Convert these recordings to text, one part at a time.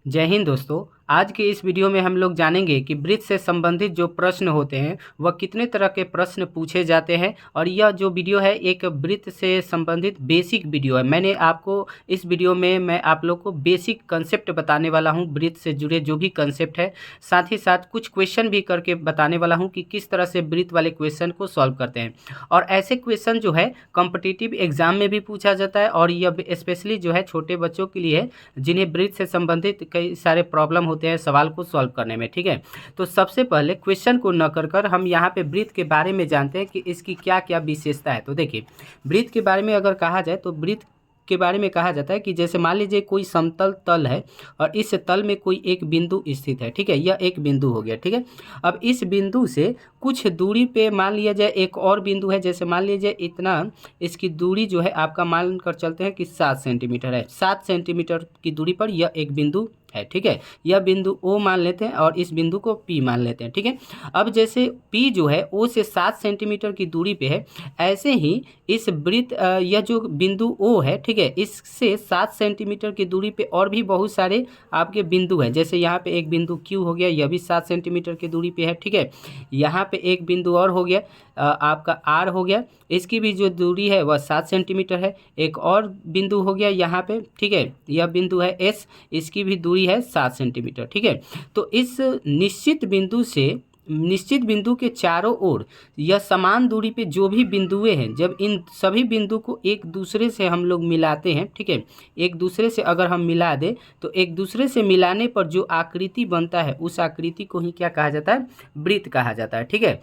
जय हिंद दोस्तों। आज के इस वीडियो में हम लोग जानेंगे कि वृत्त से संबंधित जो प्रश्न होते हैं वह कितने तरह के प्रश्न पूछे जाते हैं। और यह जो वीडियो है एक वृत्त से संबंधित बेसिक वीडियो है। मैंने आपको इस वीडियो में मैं आप लोग को बेसिक कंसेप्ट बताने वाला हूं, वृत्त से जुड़े जो भी कंसेप्ट है, साथ ही साथ कुछ क्वेश्चन भी करके बताने वाला हूँ कि किस तरह से वृत्त वाले क्वेश्चन को सॉल्व करते हैं। और ऐसे क्वेश्चन जो है कॉम्पिटिटिव एग्जाम में भी पूछा जाता है और यह स्पेशली जो है छोटे बच्चों के लिए है जिन्हें वृत्त से संबंधित कई सारे प्रॉब्लम होते हैं सवाल को सॉल्व करने में। ठीक है, तो सबसे पहले क्वेश्चन को न कर हम यहाँ पे वृत्त के बारे में जानते हैं कि इसकी क्या क्या विशेषता है। तो देखिए, वृत्त के बारे में अगर कहा जाए तो वृत्त के बारे में कहा जाता है कि जैसे मान लीजिए कोई समतल तल है और इस तल में कोई एक बिंदु स्थित है। ठीक है, यह एक बिंदु हो गया। ठीक है, अब इस बिंदु से कुछ दूरी पे मान लिया जाए एक और बिंदु है। जैसे मान लीजिए इतना इसकी दूरी जो है आपका मान कर चलते हैं कि 7 सेंटीमीटर है। 7 सेंटीमीटर की दूरी पर यह एक बिंदु है। ठीक है, यह बिंदु O मान लेते हैं और इस बिंदु को P मान लेते हैं। ठीक है, अब जैसे P जो है O से 7 सेंटीमीटर की दूरी पे है, ऐसे ही इस वृत्त यह जो बिंदु O है, ठीक है, इससे 7 सेंटीमीटर की दूरी पे और भी बहुत सारे आपके बिंदु हैं। जैसे यहाँ पे एक बिंदु Q हो गया, यह भी 7 सेंटीमीटर की दूरी पे है। ठीक है, यहाँ पे एक बिंदु और हो गया आपका R हो गया, इसकी भी जो दूरी है वह 7 सेंटीमीटर है। एक और बिंदु हो गया यहाँ पे। ठीक है, यह बिंदु है S, इसकी भी दूरी है 7 सेंटीमीटर। ठीक है, तो इस निश्चित बिंदु के चारों ओर यह समान दूरी पे जो भी बिंदुएं हैं, जब इन सभी बिंदु को एक दूसरे से हम लोग मिलाते हैं, ठीक है, एक दूसरे से अगर हम मिला दें तो एक दूसरे से मिलाने पर जो आकृति बनता है उस आकृति को ही क्या कहा जाता है, वृत्त कहा जाता है। ठीक है,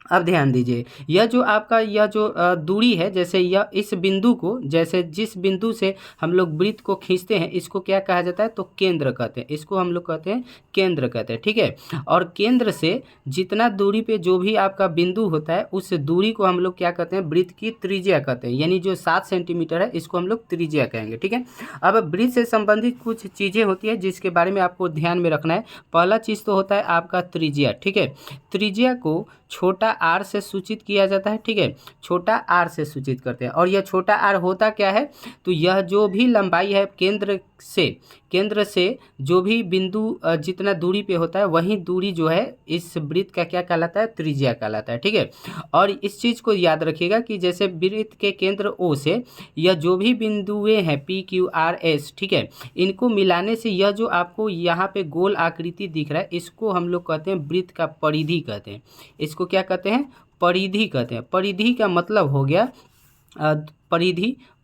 अब ध्यान दीजिए, यह जो आपका यह जो दूरी है, जैसे यह इस बिंदु को, जैसे जिस बिंदु से हम लोग वृत्त को खींचते हैं इसको क्या कहा जाता है, तो केंद्र कहते हैं। इसको हम लोग कहते हैं केंद्र कहते हैं। ठीक है, और केंद्र से जितना दूरी पे जो भी आपका बिंदु होता है उस दूरी को हम लोग क्या कहते हैं, वृत्त की त्रिज्या कहते हैं। यानी जो 7 सेंटीमीटर है इसको हम लोग त्रिज्या कहेंगे। ठीक है, अब वृत्त से संबंधित कुछ चीज़ें होती है जिसके बारे में आपको ध्यान में रखना है। पहला चीज़ तो होता है आपका त्रिज्या। ठीक है, त्रिज्या को छोटा r से सूचित किया जाता है। ठीक है, छोटा r से सूचित करते हैं। और यह छोटा r होता क्या है, तो यह जो भी लंबाई है केंद्र से जो भी बिंदु जितना दूरी पे होता है वही दूरी जो है इस वृत्त का क्या कहलाता है, त्रिज्या कहलाता है। ठीक है, और इस चीज़ को याद रखिएगा कि जैसे वृत्त के केंद्र O से यह जो भी बिंदुएं हैं P Q R S, ठीक है, इनको मिलाने से यह जो आपको यहाँ पे गोल आकृति दिख रहा है इसको हम लोग कहते हैं वृत्त का परिधि कहते हैं। इसको क्या कहते हैं, परिधि कहते हैं। परिधि का मतलब हो गया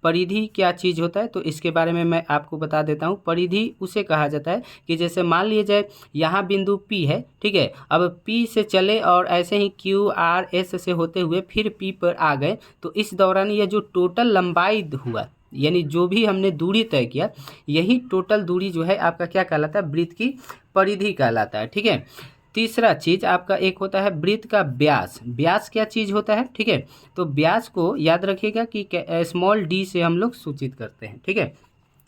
परिधि क्या चीज़ होता है, तो इसके बारे में मैं आपको बता देता हूँ। परिधि उसे कहा जाता है कि जैसे मान लिया जाए यहाँ बिंदु P है। ठीक है, अब P से चले और ऐसे ही Q R S से होते हुए फिर P पर आ गए, तो इस दौरान यह जो टोटल लंबाई हुआ, यानी जो भी हमने दूरी तय किया, यही टोटल दूरी जो है आपका क्या कहलाता है, वृत्त की परिधि कहलाता है। ठीक है, तीसरा चीज़ आपका एक होता है वृत्त का व्यास। व्यास क्या चीज़ होता है, ठीक है, तो व्यास को याद रखिएगा कि स्मॉल d से हम लोग सूचित करते हैं। ठीक है,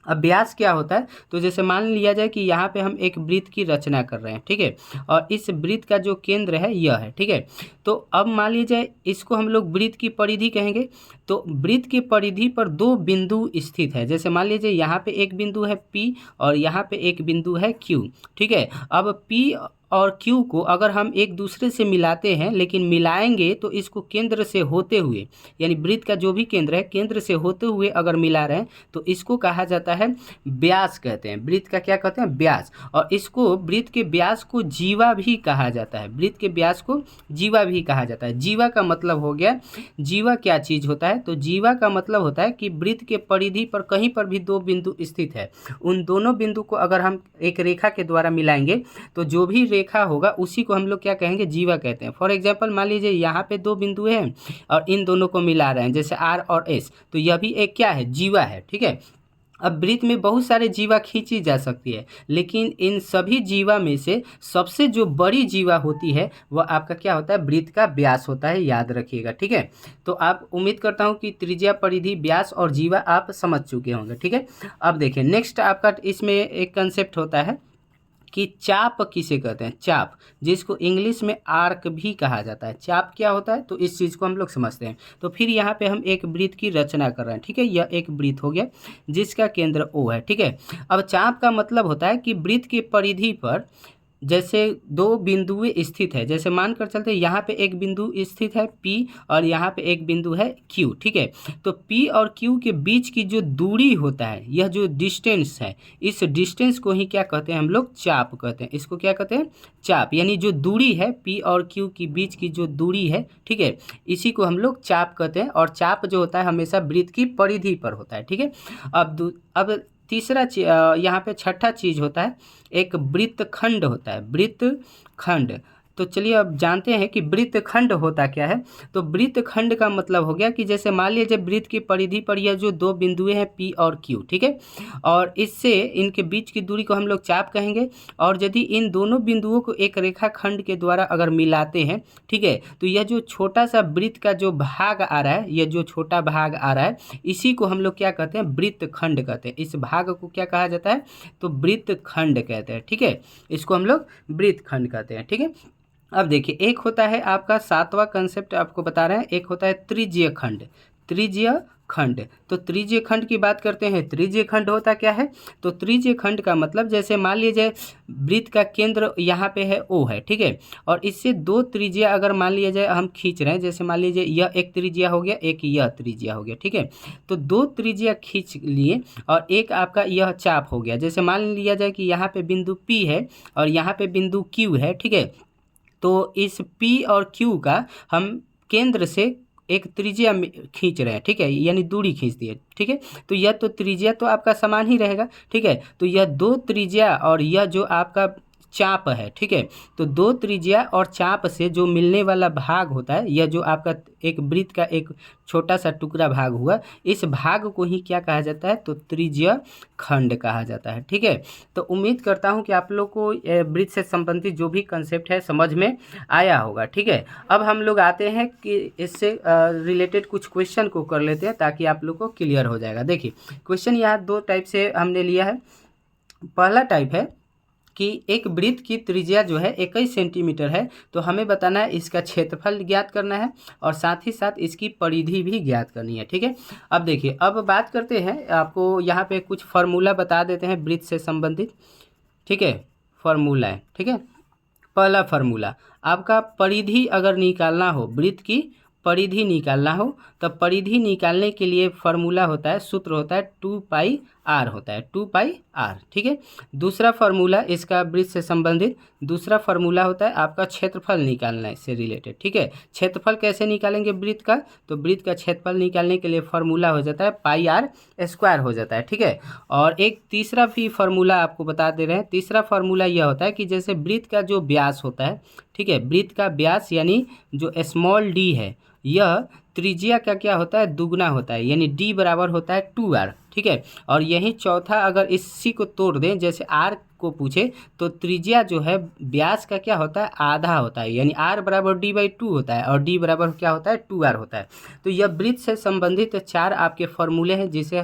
अब व्यास क्या होता है, तो जैसे मान लिया जाए कि यहाँ पे हम एक वृत्त की रचना कर रहे हैं। ठीक है, और इस वृत्त का जो केंद्र है यह है। ठीक है, तो अब मान लीजिए इसको हम लोग वृत्त की परिधि कहेंगे। तो वृत्त की परिधि पर दो बिंदु स्थित है। जैसे मान लीजिए यहाँ पे एक बिंदु है P और यहाँ पे एक बिंदु है Q। ठीक है, अब P और Q को अगर हम एक दूसरे से मिलाते हैं, लेकिन मिलाएंगे तो इसको केंद्र से होते हुए, यानी वृत्त का जो भी केंद्र है केंद्र से होते हुए अगर मिला रहे हैं तो इसको कहा जाता है व्यास कहते हैं। वृत्त का क्या कहते हैं, व्यास। और इसको वृत्त के व्यास को जीवा भी कहा जाता है। वृत्त के व्यास को जीवा भी कहा जाता है। जीवा का मतलब हो गया, जीवा क्या चीज़ होता है, तो जीवा का मतलब होता है कि वृत्त के परिधि पर कहीं पर भी दो बिंदु स्थित है, उन दोनों बिंदु को अगर हम एक रेखा के द्वारा मिलाएंगे तो जो भी रेखा होगा उसी को हम लोग क्या कहेंगे, जीवा कहते हैं। फॉर एग्जांपल मान लीजिए यहाँ पे दो बिंदु हैं और इन दोनों को मिला रहे हैं, जैसे R और S, तो यह भी एक क्या है, जीवा है। ठीक है, अब वृत्त में बहुत सारे जीवा खींची जा सकती है, लेकिन इन सभी जीवा में से सबसे जो बड़ी जीवा होती है वह आपका क्या होता है, वृत्त का व्यास होता है। याद रखिएगा। ठीक है, तो आप उम्मीद करता हूँ कि त्रिज्या, परिधि, व्यास और जीवा आप समझ चुके होंगे। ठीक है, अब देखिए नेक्स्ट आपका इसमें एक कंसेप्ट होता है कि चाप किसे कहते हैं, चाप, जिसको इंग्लिश में आर्क भी कहा जाता है। चाप क्या होता है, तो इस चीज़ को हम लोग समझते हैं। तो फिर यहाँ पे हम एक वृत्त की रचना कर रहे हैं, ठीक है। यह एक वृत्त हो गया जिसका केंद्र O है, ठीक है। अब चाप का मतलब होता है कि वृत्त की परिधि पर जैसे दो बिंदुएं स्थित है, जैसे मान कर चलते हैं यहाँ पे एक बिंदु स्थित है P और यहाँ पे एक बिंदु है Q, ठीक है। तो P और Q के बीच की जो दूरी होता है, यह जो डिस्टेंस है, इस डिस्टेंस को ही क्या कहते हैं हम लोग, चाप कहते हैं। इसको क्या कहते हैं, चाप, यानी जो दूरी है P और Q के बीच की जो दूरी है, ठीक है, इसी को हम लोग चाप कहते हैं। और चाप जो होता है हमेशा वृत्त की परिधि पर होता है, ठीक है। अब तीसरा यहाँ पे छठा चीज होता है, एक वृत्तखंड होता है, वृत्तखंड। तो चलिए अब जानते हैं कि वृत्तखंड होता क्या है। तो वृत्तखंड का मतलब हो गया कि जैसे मान लीजिए वृत्त की परिधि पर यह जो दो बिंदुएं हैं P और Q, ठीक है, और इससे इनके बीच की दूरी को हम लोग चाप कहेंगे। और यदि इन दोनों बिंदुओं को एक रेखाखंड के द्वारा अगर मिलाते हैं, ठीक है, तो यह जो छोटा सा वृत्त का जो भाग आ रहा है, यह जो छोटा भाग आ रहा है, इसी को हम लोग क्या कहते हैं, वृत्तखंड कहते हैं। इस भाग को क्या कहा जाता है, तो वृत्तखंड कहते हैं, ठीक है। इसको हम लोग वृत्तखंड कहते हैं, ठीक है। अब देखिए, एक होता है आपका सातवां कंसेप्ट आपको बता रहे हैं, एक होता है त्रिज्यीय खंड, त्रिज्यीय खंड। तो त्रिज्यीय खंड की बात करते हैं, त्रिज्यीय खंड होता क्या है, तो त्रिज्यीय खंड का मतलब जैसे मान लीजिए वृत्त का केंद्र यहाँ पे है O है, ठीक है, और इससे दो त्रिज्या अगर मान लिया जाए हम खींच रहे हैं, जैसे मान लीजिए यह एक त्रिज्या हो गया, एक यह त्रिज्या हो गया, ठीक है। तो दो त्रिज्या खींच लिए और एक आपका यह चाप हो गया। जैसे मान लिया जाए कि यहाँ पे बिंदु P है और यहाँ पे बिंदु Q है, ठीक है। तो इस P और Q का हम केंद्र से एक त्रिज्या खींच रहे हैं, ठीक है, यानी दूरी खींच दी है, ठीक है। तो यह तो त्रिज्या तो आपका समान ही रहेगा, ठीक है। तो यह दो त्रिज्या और यह जो आपका चाप है, ठीक है, तो दो त्रिज्या और चाप से जो मिलने वाला भाग होता है, यह जो आपका एक वृत्त का एक छोटा सा टुकड़ा भाग हुआ, इस भाग को ही क्या कहा जाता है, तो त्रिज्यीय खंड कहा जाता है, ठीक है। तो उम्मीद करता हूं कि आप लोग को वृत्त से संबंधित जो भी कंसेप्ट है समझ में आया होगा, ठीक है। अब हम लोग आते हैं कि इससे रिलेटेड कुछ क्वेश्चन को कर लेते हैं ताकि आप लोग को क्लियर हो जाएगा। देखिए, क्वेश्चन यहाँ दो टाइप से हमने लिया है। पहला टाइप है कि एक वृत्त की त्रिज्या जो है 21 सेंटीमीटर है, तो हमें बताना है इसका क्षेत्रफल ज्ञात करना है और साथ ही साथ इसकी परिधि भी ज्ञात करनी है, ठीक है। अब देखिए, अब बात करते हैं, आपको यहाँ पे कुछ फार्मूला बता देते हैं वृत्त से संबंधित, ठीक है, फार्मूला है, ठीक है। पहला फार्मूला, आपका परिधि अगर निकालना हो, वृत्त की परिधि निकालना हो, तब परिधि निकालने के लिए फार्मूला होता है, सूत्र होता है 2πr होता है, 2πr, ठीक है। दूसरा फार्मूला इसका वृत्त से संबंधित दूसरा फार्मूला होता है आपका क्षेत्रफल निकालने से रिलेटेड, ठीक है। क्षेत्रफल कैसे निकालेंगे वृत्त का, तो वृत्त का क्षेत्रफल निकालने के लिए फार्मूला हो जाता है πr² हो जाता है, ठीक है। और एक तीसरा भी फार्मूला आपको बता दे रहे हैं। तीसरा फार्मूला यह होता है कि जैसे वृत्त का जो व्यास होता है, ठीक है, वृत्त का व्यास यानी जो स्मॉल d है, यह त्रिज्या का क्या होता है, दुगना होता है, यानी d बराबर होता है 2r, ठीक है। और यही चौथा अगर इसी को तोड़ दें, जैसे r को पूछे, तो त्रिज्या जो है व्यास का क्या होता है, आधा होता है, यानी r बराबर d/2 होता है और d बराबर क्या होता है, 2r होता है। तो यह वृत्त से संबंधित चार आपके फॉर्मूले हैं जिसे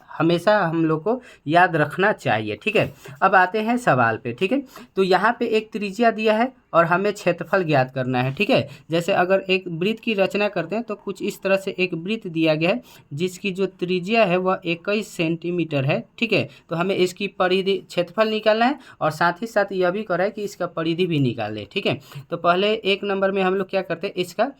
हमेशा हम लोग को याद रखना चाहिए, ठीक है। अब आते हैं सवाल पे, ठीक है। तो यहाँ पे एक त्रिज्या दिया है और हमें क्षेत्रफल ज्ञात करना है, ठीक है। जैसे अगर एक वृत्त की रचना करते हैं तो कुछ इस तरह से एक वृत्त दिया गया है जिसकी जो त्रिज्या है वह 21 सेंटीमीटर है, ठीक है। तो हमें इसकी परिधि क्षेत्रफल निकालना है और साथ ही साथ यह भी करा है कि इसका परिधि भी निकाल लें, ठीक है। तो पहले एक नंबर में हम लोग क्या करते हैं, इसका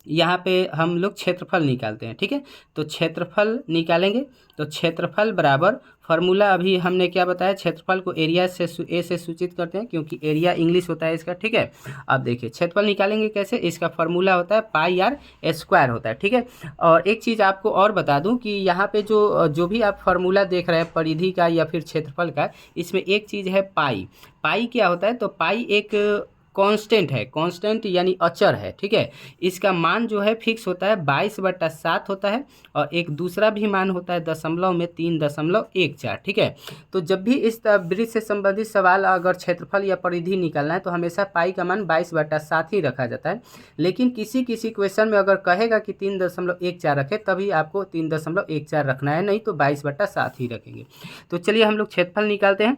यहाँ पे हम लोग क्षेत्रफल निकालते हैं, ठीक है। तो क्षेत्रफल निकालेंगे, तो क्षेत्रफल बराबर फार्मूला अभी हमने क्या बताया, क्षेत्रफल को एरिया से ए से सूचित करते हैं क्योंकि एरिया इंग्लिश होता है इसका, ठीक है। अब देखिए क्षेत्रफल निकालेंगे कैसे, इसका फार्मूला होता है πr² होता है, ठीक है। और एक चीज़ आपको और बता दूं कि यहाँ पे जो भी आप फार्मूला देख रहे हैं परिधि का या फिर क्षेत्रफल का, इसमें एक चीज़ है पाई क्या होता है, तो पाई एक कांस्टेंट है, कांस्टेंट यानी अचर है, ठीक है। इसका मान जो है फिक्स होता है 22/7 होता है और एक दूसरा भी मान होता है दशमलव में 3.14, ठीक है। तो जब भी इस वृत्त से संबंधित सवाल अगर क्षेत्रफल या परिधि निकालना है तो हमेशा पाई का मान 22/7 ही रखा जाता है। लेकिन किसी क्वेश्चन में अगर कहेगा कि 3.14 रखें, तभी आपको 3.14 रखना है, नहीं तो 22/7 ही रखेंगे। तो चलिए हम लोग क्षेत्रफल निकालते हैं।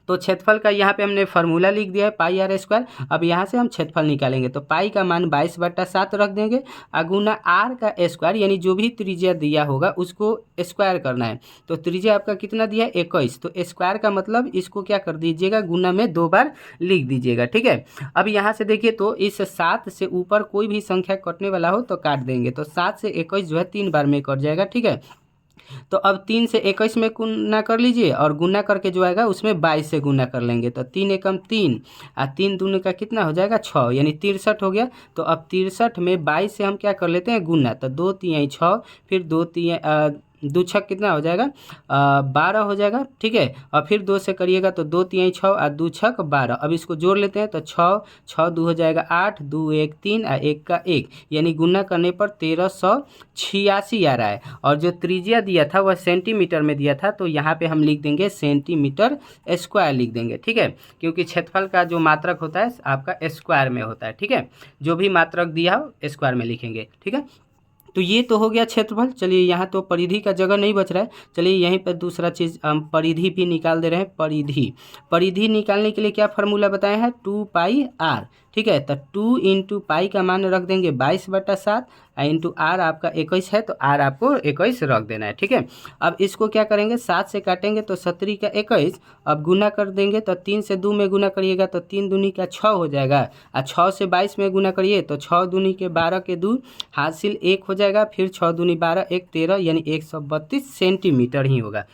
तो क्षेत्रफल का यहाँ पे हमने फार्मूला लिख दिया है पाई आर स्क्वायर। अब यहाँ से हम क्षेत्रफल निकालेंगे तो पाई का मान 22/7 रख देंगे, गुना आर का स्क्वायर यानी जो भी त्रिज्या दिया होगा उसको स्क्वायर करना है। तो त्रिज्या आपका कितना दिया है 21, तो स्क्वायर का मतलब इसको क्या कर दीजिएगा गुना में 2 बार लिख दीजिएगा, ठीक है। अब यहाँ से देखिए तो इस 7 से ऊपर कोई भी संख्या कटने वाला हो तो काट देंगे, तो 7 से 21 जो है 3 बार में कट जाएगा, ठीक है। तो अब 3 से 21 में गुना कर लीजिए और गुना करके जो आएगा उसमें 22 से गुना कर लेंगे, तो 3 एकम 3 और 3 दूनी का कितना हो जाएगा 6 यानी 63 हो गया। तो अब 63 में 22 से हम क्या कर लेते हैं गुना, तो 2 3 6 फिर 2 3 दो छक कितना हो जाएगा 12 हो जाएगा, ठीक है। और फिर 2 से करिएगा तो 2 3 6 और 2 छक 12। अब इसको जोड़ लेते हैं तो 6 6 2 हो जाएगा 8, 2 1 3 और 1 का 1 यानी गुना करने पर 1386 आ रहा है। और जो त्रिज्या दिया था वह सेंटीमीटर में दिया था, तो यहाँ पे हम लिख देंगे सेंटीमीटर स्क्वायर लिख देंगे, ठीक है। क्योंकि क्षेत्रफल का जो मात्रक होता है आपका स्क्वायर में होता है, ठीक है। जो भी मात्रक दिया हो स्क्वायर में लिखेंगे, ठीक है। तो ये तो हो गया क्षेत्रफल। चलिए यहाँ तो परिधि का जगह नहीं बच रहा है, चलिए यहीं पर दूसरा चीज़ हम परिधि भी निकाल दे रहे हैं। परिधि निकालने के लिए क्या फार्मूला बताया है 2πr, ठीक है। तो 2 इंटू पाई का मान रख देंगे 22/7 इंटू आर आपका 21 है, तो आर आपको 21 रख देना है, ठीक है। अब इसको क्या करेंगे 7 से काटेंगे तो 17 का 21, अब गुना कर देंगे तो 3 से 2 में गुना करिएगा तो 3 दूनी का 6 हो जाएगा, और 6 से 22 में गुना करिए तो 6 दूनी के 12 के 2 हासिल 1 हो जाएगा, फिर 6 दूनी 12 1 13 यानी 132 सेंटीमीटर ही होगा।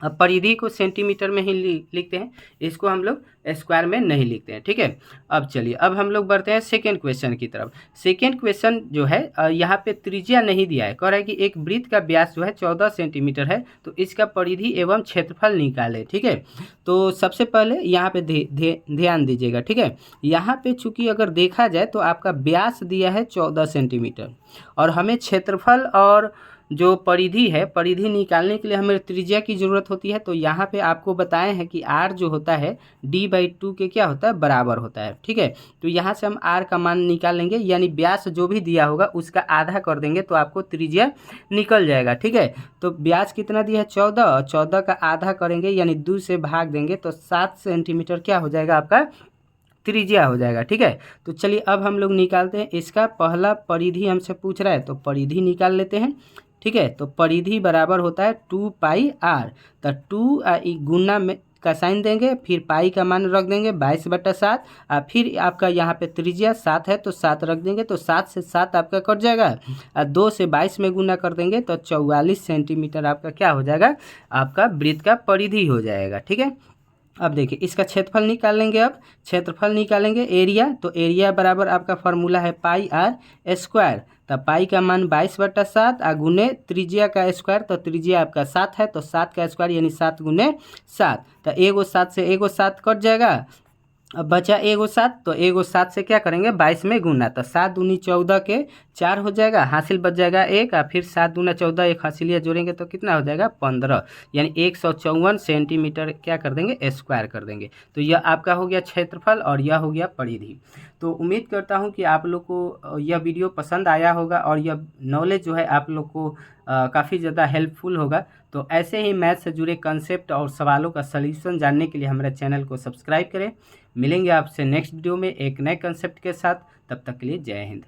अब परिधि को सेंटीमीटर में ही लिखते हैं, इसको हम लोग स्क्वायर में नहीं लिखते हैं, ठीक है। अब चलिए अब हम लोग बढ़ते हैं सेकेंड क्वेश्चन की तरफ। सेकेंड क्वेश्चन जो है यहाँ पे त्रिज्या नहीं दिया है, कह रहा है कि एक वृत्त का व्यास जो है 14 सेंटीमीटर है, तो इसका परिधि एवं क्षेत्रफल निकाले, ठीक है। तो सबसे पहले यहाँ पे ध्यान दीजिएगा, ठीक है। यहाँ पे चूंकि अगर देखा जाए तो आपका व्यास दिया है 14 सेंटीमीटर और हमें क्षेत्रफल और जो परिधि है परिधि निकालने के लिए हमें त्रिज्या की ज़रूरत होती है। तो यहाँ पे आपको बताए हैं कि r जो होता है d/2 के क्या होता है बराबर होता है, ठीक है। तो यहाँ से हम r का मान निकाल लेंगे, यानी व्यास जो भी दिया होगा उसका आधा कर देंगे तो आपको त्रिज्या निकल जाएगा, ठीक है। तो व्यास कितना दिया है 14 और 14 का आधा करेंगे यानी 2 से भाग देंगे तो 7 सेंटीमीटर क्या हो जाएगा आपका त्रिज्या हो जाएगा, ठीक है। तो चलिए अब हम लोग निकालते हैं इसका पहला परिधि हमसे पूछ रहा है तो परिधि निकाल लेते हैं, ठीक है। तो परिधि बराबर होता है 2πr, तो 2 गुना में का साइन देंगे, फिर पाई का मान रख देंगे 22/7 और फिर आपका यहाँ पे त्रिज्या 7 है तो 7 रख देंगे, तो 7 से 7 आपका कट जाएगा और 2 से 22 में गुना कर देंगे तो 44 सेंटीमीटर आपका क्या हो जाएगा आपका वृत्त का परिधि हो जाएगा, ठीक है। अब देखिए इसका क्षेत्रफल निकाल लेंगे। अब क्षेत्रफल निकालेंगे एरिया, तो एरिया बराबर आपका फार्मूला है पाई आर स्क्वायर, तो पाई का मान 22/7 और गुने त्रिज्या का स्क्वायर, तो त्रिज्या आपका 7 है तो 7 का स्क्वायर यानी 7 गुने 7, तो एगो 7 से एगो 7 कट जाएगा। अब बचा एगो 7, तो एगो 7 से क्या करेंगे 22 में गुना, तो 7 दूनी 14 के 4 हो जाएगा, हासिल बच जाएगा 1 और फिर 7 दूना 14 एक हासिलिया जोड़ेंगे तो कितना हो जाएगा 15 यानी 154 सेंटीमीटर क्या कर देंगे स्क्वायर कर देंगे। तो यह आपका हो गया क्षेत्रफल और यह हो गया परिधि। तो उम्मीद करता हूँ कि आप लोग को यह वीडियो पसंद आया होगा और यह नॉलेज जो है आप लोग को काफ़ी ज़्यादा हेल्पफुल होगा। तो ऐसे ही मैथ से जुड़े कंसेप्ट और सवालों का सलूशन जानने के लिए हमारे चैनल को सब्सक्राइब करें। मिलेंगे आपसे नेक्स्ट वीडियो में एक नए कंसेप्ट के साथ, तब तक के लिए जय हिंद।